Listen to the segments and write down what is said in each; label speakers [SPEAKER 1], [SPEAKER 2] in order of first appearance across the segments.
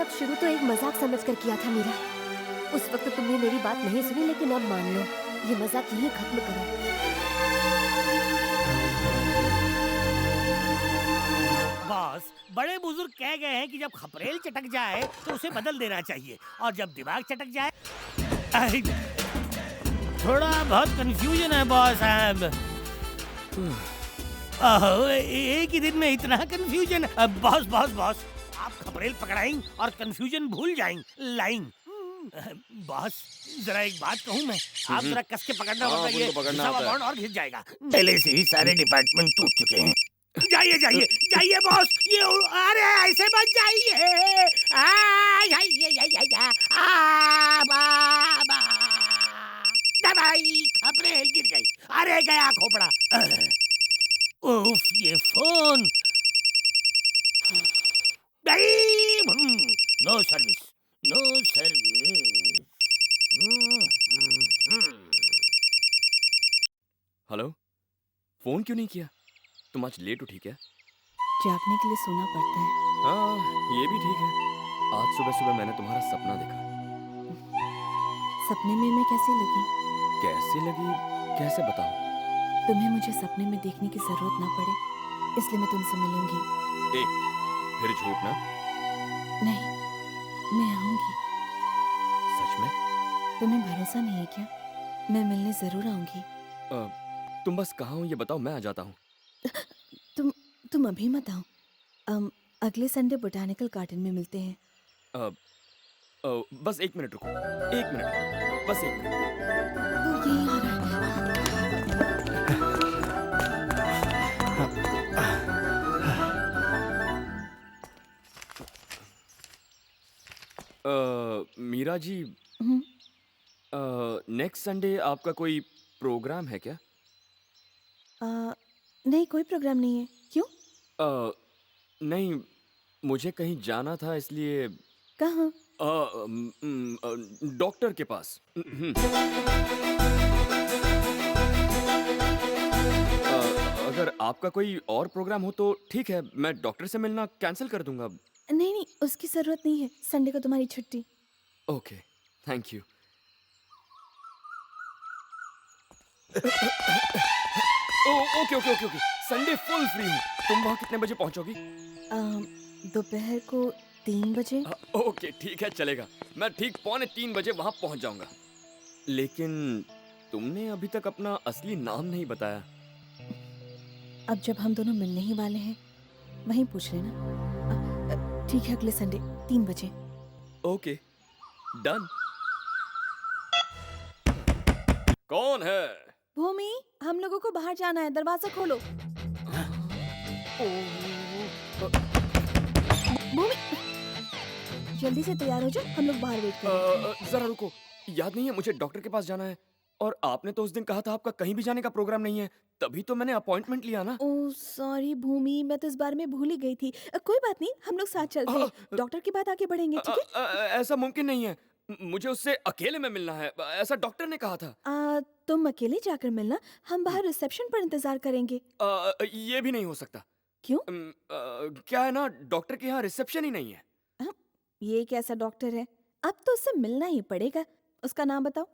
[SPEAKER 1] सब शुरू तो एक मजाक समझकर किया था मीरा। उस वक्त तुमने मेरी बात नहीं सुनी, लेकिन अब मान लो, ये मजाक यहीं खत्म करो।
[SPEAKER 2] बॉस, बड़े बुजुर्ग कह गए हैं कि जब खपरेल चटक जाए तो उसे बदल देना चाहिए, और जब दिमाग चटक जाए थोड़ा बहुत कंफ्यूजन है बॉस साहब। एक ही दिन में इतना कंफ्यूजन। बॉस बॉस बॉस, आप खपरेल पकड़ाएं और कंफ्यूजन भूल जाएंगे लाइन। बॉस, जरा एक बात कहूं मैं, आप जरा कस के पकड़ना, वरना ये घिसा हुआ बॉन्ड और घिस जाएगा। पहले से ही सारे डिपार्टमेंट टूट चुके हैं। जाइए जाइए जाइए बॉस, ये अरे ऐसे मत जाइए। बाबा दवाई खपरेल गिर गई, अरे गया खोपड़ा। उफ, ये phone no service, no service.
[SPEAKER 3] Hello, phone क्यों नहीं किया? तुम आज लेट उठी क्या?
[SPEAKER 4] जागने के लिए सोना पड़ता है।
[SPEAKER 3] हाँ, ये भी ठीक है। आज सुबह सुबह मैंने तुम्हारा सपना देखा।
[SPEAKER 4] सपने में मैं कैसी लगी?
[SPEAKER 3] कैसी लगी? कैसे बताऊं?
[SPEAKER 4] तुम्हें मुझे सपने में देखने की जरूरत ना पड़े, इसलिए मैं तुमसे मिलूंगी।
[SPEAKER 3] ए, फिर झूठ ना?
[SPEAKER 4] नहीं, मैं आऊंगी।
[SPEAKER 3] सच में?
[SPEAKER 4] तुम्हें भरोसा नहीं है क्या? मैं मिलने जरूर आऊंगी।
[SPEAKER 3] तुम बस कहाँ हो ये बताओ, मैं आ जाता हूँ।
[SPEAKER 4] तुम अभी मत आओ। अगले संडे बोटानिकल गार्डन में मिलते हैं।
[SPEAKER 3] बस 1 मिनट रुको, 1 मिनट, बस 1 मिनट।
[SPEAKER 4] वो यहीं आ रहा है।
[SPEAKER 3] मीरा जी, नेक्स्ट संडे आपका कोई प्रोग्राम है क्या?
[SPEAKER 4] नहीं, कोई प्रोग्राम नहीं है। क्यों?
[SPEAKER 3] नहीं, मुझे कहीं जाना था इसलिए।
[SPEAKER 4] कहाँ?
[SPEAKER 3] डॉक्टर के पास। अगर आपका कोई और प्रोग्राम हो तो ठीक है, मैं डॉक्टर से मिलना कैंसिल कर दूंगा।
[SPEAKER 4] नहीं नहीं, उसकी जरूरत नहीं है। संडे को तुम्हारी छुट्टी।
[SPEAKER 3] Okay, thank you. Okay okay okay okay, Sunday full free हूँ। तुम वहाँ कितने बजे पहुँचोगी?
[SPEAKER 4] दोपहर को 3 बजे।
[SPEAKER 3] ओके ठीक है, चलेगा। मैं ठीक 2:45 बजे वहाँ पहुँच जाऊँगा। लेकिन तुमने अभी तक अपना असली नाम नहीं बताया।
[SPEAKER 4] अब जब हम दोनों मिलने ही वाले हैं, वहीं पूछ लेना। ठीक है, अगले संडे 3 बजे।
[SPEAKER 3] Okay, done. कौन है?
[SPEAKER 4] भूमि, हम लोगों को बाहर जाना है, दरवाजा खोलो। भूमि, जल्दी से तैयार हो जाओ, हम लोग बाहर वेट कर रहे हैं।
[SPEAKER 3] जरा रुको, याद नहीं है मुझे डॉक्टर के पास जाना है। और आपने तो उस दिन कहा था आपका कहीं भी जाने का प्रोग्राम नहीं है, तभी तो मैंने अपॉइंटमेंट लिया ना।
[SPEAKER 4] ओह सॉरी भूमि, मैं तो इस बारे में भूल ही गई थी। कोई बात नहीं, हम लोग साथ चलते हैं। डॉक्टर की बात आगे बढ़ेंगे, ठीक है?
[SPEAKER 3] ऐसा मुमकिन नहीं है, मुझे उससे अकेले में मिलना है, ऐसा डॉक्टर ने कहा था।
[SPEAKER 4] तुम अकेले जाकर मिलना, हम बाहर रिसेप्शन पर इंतजार करेंगे।
[SPEAKER 3] ये भी नहीं हो सकता।
[SPEAKER 4] क्यों?
[SPEAKER 3] क्या है ना, डॉक्टर के यहाँ रिसेप्शन ही नहीं है।
[SPEAKER 4] ये कैसा डॉक्टर है? अब तो उससे मिलना ही पड़ेगा। उसका नाम बताओ।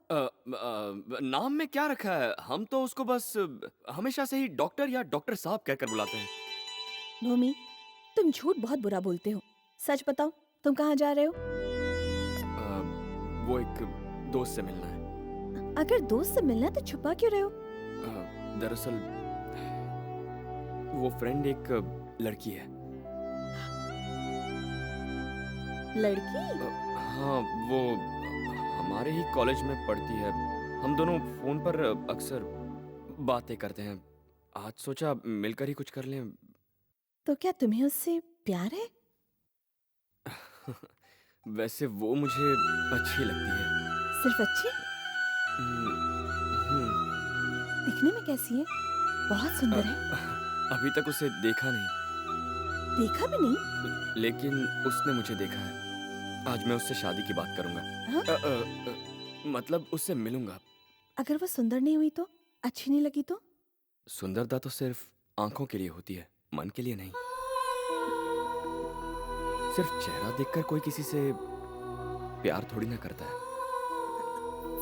[SPEAKER 3] नाम में क्या रखा है? हम तो उसको बस हमेशा से ही डॉक्टर या डॉक्टर साहब कहकर बुलाते हैं।
[SPEAKER 4] भूमि, तुम झूठ बहुत बुरा बोलते हो। सच बताओ, तुम कहाँ जा रहे हो?
[SPEAKER 3] वो एक दोस्त से मिलना है।
[SPEAKER 4] अगर दोस्त से मिलना है तो छुपा क्यों रहे हो?
[SPEAKER 3] दरअसल वो फ्रेंड एक लड़की है।
[SPEAKER 4] लड़की?
[SPEAKER 3] हाँ, वो हमारे ही कॉलेज में पढ़ती है। हम दोनों फोन पर अक्सर बातें करते हैं। आज सोचा मिलकर ही कुछ कर लें।
[SPEAKER 4] तो क्या तुम्हें उससे प्यार है?
[SPEAKER 3] वैसे वो मुझे अच्छी लगती है।
[SPEAKER 4] सिर्फ अच्छी? दिखने में कैसी है? बहुत सुंदर है।
[SPEAKER 3] अभी तक उसे देखा नहीं।
[SPEAKER 4] देखा भी नहीं?
[SPEAKER 3] लेकिन उसने मुझे देखा है। आज मैं उससे शादी की बात करूंगा।
[SPEAKER 4] हाँ?
[SPEAKER 3] मतलब उससे मिलूंगा।
[SPEAKER 4] अगर वो सुंदर नहीं हुई तो? अच्छी नहीं लगी तो?
[SPEAKER 3] सुंदरता तो सिर्फ आंखों के लिए होती है, मन के लिए नहीं। सिर्फ चेहरा देखकर कोई किसी से प्यार थोड़ी ना करता है।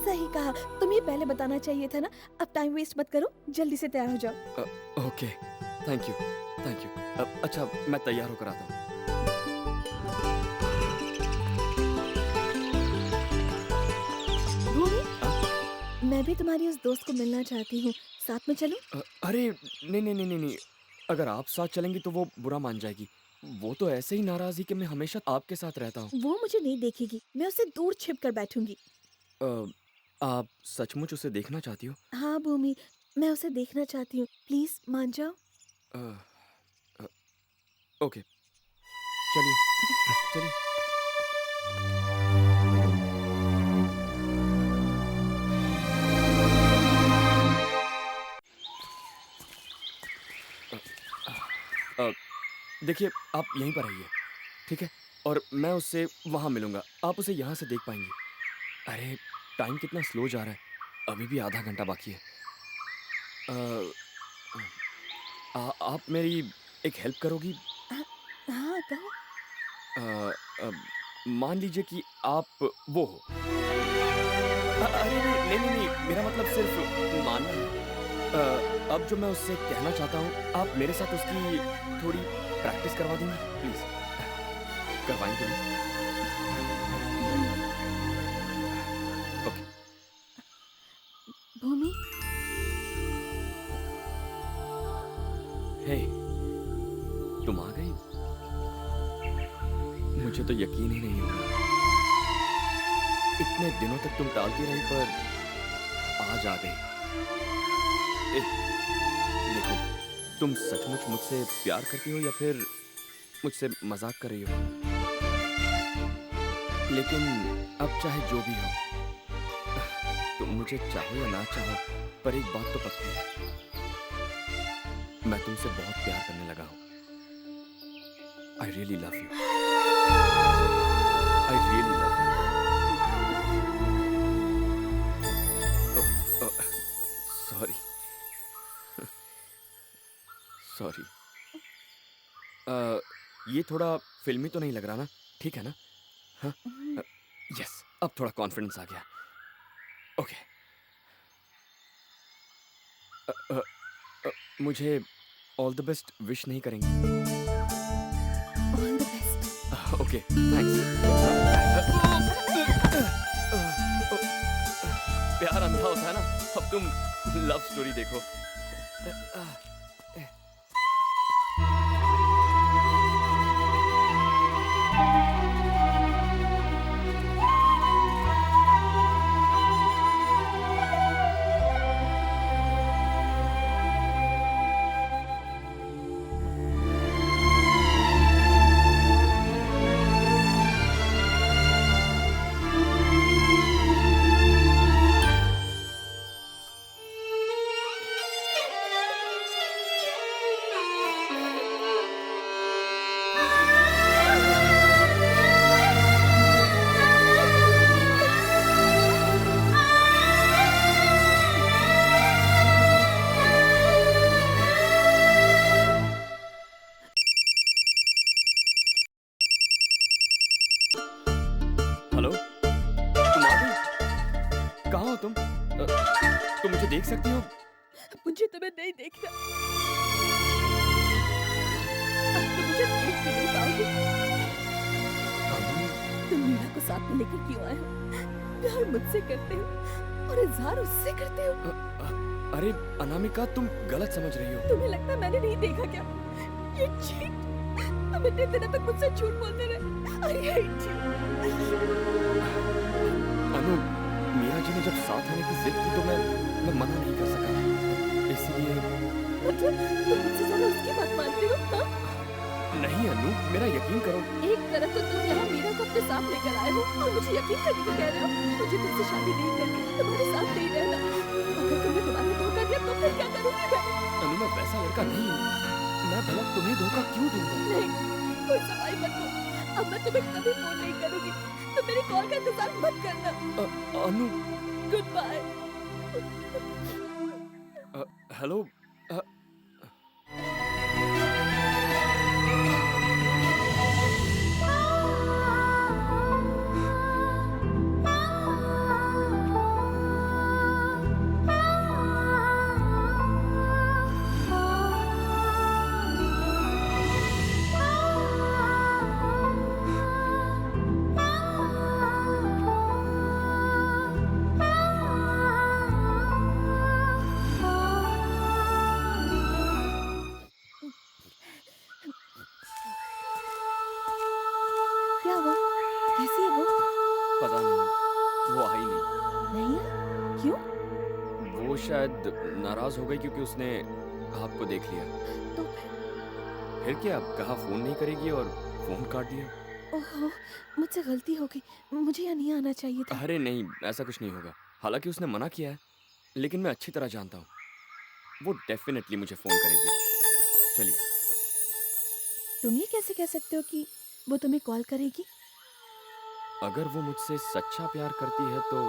[SPEAKER 4] सही कहा, तुम्हें पहले बताना चाहिए था ना। अब टाइम वेस्ट मत करो, जल्दी से तैयार हो जाओ।
[SPEAKER 3] Okay, thank you, thank you. अच्छा, मैं तैयार होकर आता हूँ।
[SPEAKER 4] भूमि, मैं भी तुम्हारी उस दोस्त को मिलना चाहती हूँ, साथ में चलो।
[SPEAKER 3] अरे नहीं नहीं नहीं नहीं नहीं, अगर आप साथ चलेंगी तो वो बुरा मान जाएगी। वो तो ऐसे ही नाराज है कि मैं हमेशा आपके साथ रहता हूँ।
[SPEAKER 4] वो मुझे नहीं देखेगी, मैं उससे दूर छिप कर बैठूंगी।
[SPEAKER 3] आप सचमुच उसे देखना चाहती हो?
[SPEAKER 4] हाँ भूमि, मैं उसे देखना चाहती हूँ, प्लीज मान जाओ।
[SPEAKER 3] अ, अ, ओके, चलिए चलिए। देखिए, आप यहीं पर रहिए, ठीक है? और मैं उससे वहाँ मिलूंगा, आप उसे यहाँ से देख पाएंगी। अरे, टाइम कितना स्लो जा रहा है, अभी भी आधा घंटा बाकी है। अ, आप मेरी एक हेल्प करोगी?
[SPEAKER 4] हाँ कहो।
[SPEAKER 3] अ, अ, मान लीजिए कि आप वो हो। अरे नहीं नहीं नहीं, मेरा मतलब सिर्फ मानना है। अब जो मैं उससे कहना चाहता हूँ, आप मेरे साथ उसकी थोड़ी प्रैक्टिस करवा देंगे प्लीज? करवाएंगे ना? ओके।
[SPEAKER 4] भूमि,
[SPEAKER 3] हे, तुम आ गई? मुझे तो यकीन ही नहीं हो रहा। इतने दिनों तक तुम टालती रही, पर आज आ गई। देखो, तुम सचमुच मुझसे प्यार करती हो या फिर मुझसे मजाक कर रही हो? लेकिन अब चाहे जो भी हो, तुम मुझे चाहो या ना चाहो, पर एक बात तो पक्की है, मैं तुमसे बहुत प्यार करने लगा हूं। I really love you. I really love you. Sorry sorry. ये थोड़ा फिल्मी तो नहीं लग रहा ना? ठीक है ना? हाँ, यस, अब थोड़ा कॉन्फिडेंस आ गया। ओके। मुझे ऑल द बेस्ट विश नहीं करेंगे?
[SPEAKER 4] All the best.
[SPEAKER 3] Okay, thanks. प्यार अंधा होता है ना? अब तुम लव स्टोरी देखो। हेलो, तुम आ गई? कहाँ हो तुम? तुम मुझे देख सकती हो?
[SPEAKER 4] मुझे तुम्हें नहीं देखना। अब तो मुझे देख भी नहीं पाओगे। तुम मीरा को साथ में लेकर क्यों आए हो? प्यार मुझसे करते हो और इजहार उससे करते हो।
[SPEAKER 3] अरे अनामिका, तुम गलत समझ रही हो।
[SPEAKER 4] तुम्हें लगता है मैंने नहीं देखा क्या? ये चीट, तुम इतने दिनों तक मुझसे झूठ बोलते रहे। I hate you।
[SPEAKER 3] अनु, मीरा जी ने जब साथ आने की जिद की तो मैं मना नहीं कर सका, इसलिए।
[SPEAKER 4] मतलब तुम मुझसे ज्यादा उसकी बात मानते हो? हाँ?
[SPEAKER 3] नहीं अनु, मेरा यकीन करो।
[SPEAKER 4] एक तरफ तो तुम यहाँ मीरा को अपने साथ लेकर आए हो और मुझे यकीन करने को कह रहे हो मुझे तुमसे शादी नहीं करनी, तुम्हारे साथ नहीं रहना। अगर तुमने दोबारा धोखा दिया तो फिर क्या करूँगी मैं?
[SPEAKER 3] अनु, मैं वैसा लड़का नहीं हूँ। मैं भला तुम्हें धोखा क्यों दूंगा?
[SPEAKER 4] नहीं, कोई सफाई मत दो। अब मैं तुम्हें कभी फोन नहीं करूँगी। तुम मेरी कॉल का इंतजार मत करना।
[SPEAKER 3] अनु।
[SPEAKER 4] Goodbye.
[SPEAKER 3] हेलो। पता नहीं, वो आई नहीं।
[SPEAKER 4] नहीं है? क्यों?
[SPEAKER 3] वो शायद नाराज हो गई क्योंकि उसने आपको देख लिया।
[SPEAKER 4] तो
[SPEAKER 3] फिर क्या, कहा फोन नहीं करेगी और फोन काट दिया।
[SPEAKER 4] ओहो, मुझसे गलती हो गई। मुझे यहाँ नहीं आना चाहिए था।
[SPEAKER 3] अरे नहीं, ऐसा कुछ नहीं होगा। हालांकि उसने मना किया है, लेकिन मैं अच्छी तरह जानता हूँ वो डेफिनेटली मुझे फोन करेगी। चलिए।
[SPEAKER 4] तुम ये कैसे कह सकते हो कि वो तुम्हें कॉल करेगी?
[SPEAKER 3] अगर वो मुझसे सच्चा प्यार करती है तो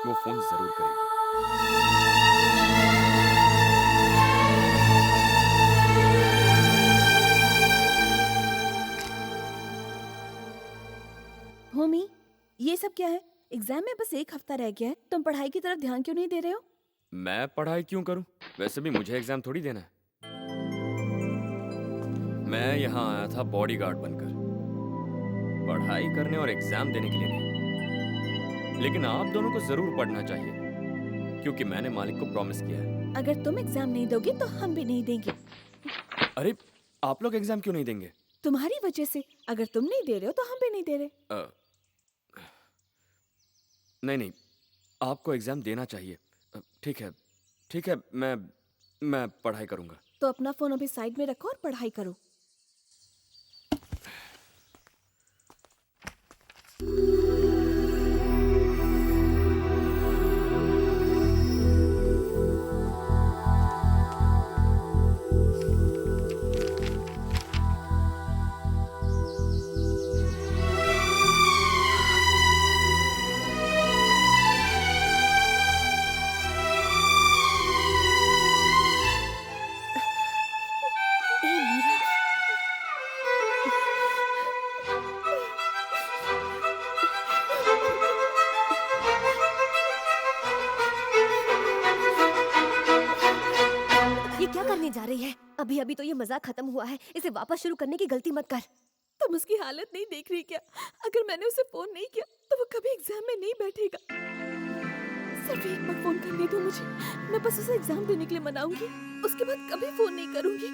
[SPEAKER 3] वो फोन जरूर करेगी।
[SPEAKER 4] होमी, ये सब क्या है? एग्जाम में बस एक हफ्ता रह गया है। तुम पढ़ाई की तरफ ध्यान क्यों नहीं दे रहे हो?
[SPEAKER 3] मैं पढ़ाई क्यों करूं? वैसे भी मुझे एग्जाम थोड़ी देना है। मैं यहाँ आया था बॉडीगार्ड बनकर, पढ़ाई करने और एग्जाम देने के लिए नहीं। लेकिन आप दोनों को जरूर पढ़ना चाहिए क्योंकि मैंने मालिक को प्रॉमिस किया है।
[SPEAKER 4] अगर तुम एग्जाम नहीं दोगे तो हम भी नहीं देंगे।
[SPEAKER 3] अरे, आप लोग एग्जाम क्यों नहीं देंगे?
[SPEAKER 4] तुम्हारी वजह से। अगर तुम नहीं दे रहे हो तो हम भी नहीं दे रहे।
[SPEAKER 3] नहीं, आपको एग्जाम देना चाहिए। ठीक है, मैं पढ़ाई करूंगा।
[SPEAKER 4] तो अपना फोन अभी साइड में रखो और पढ़ाई करो। ए मीरा,
[SPEAKER 1] ये क्या करने जा रही है? अभी अभी तो ये मजाक खत्म हुआ है, इसे वापस शुरू करने की गलती मत कर।
[SPEAKER 4] तुम उसकी हालत नहीं देख रही क्या? अगर मैंने उसे फोन नहीं किया तो वो कभी एग्जाम में नहीं बैठेगा। सिर्फ एक बार फोन करने दो मुझे। मैं बस उसे एग्जाम देने के लिए मनाऊंगी। उसके बाद कभी फोन नहीं करूंगी।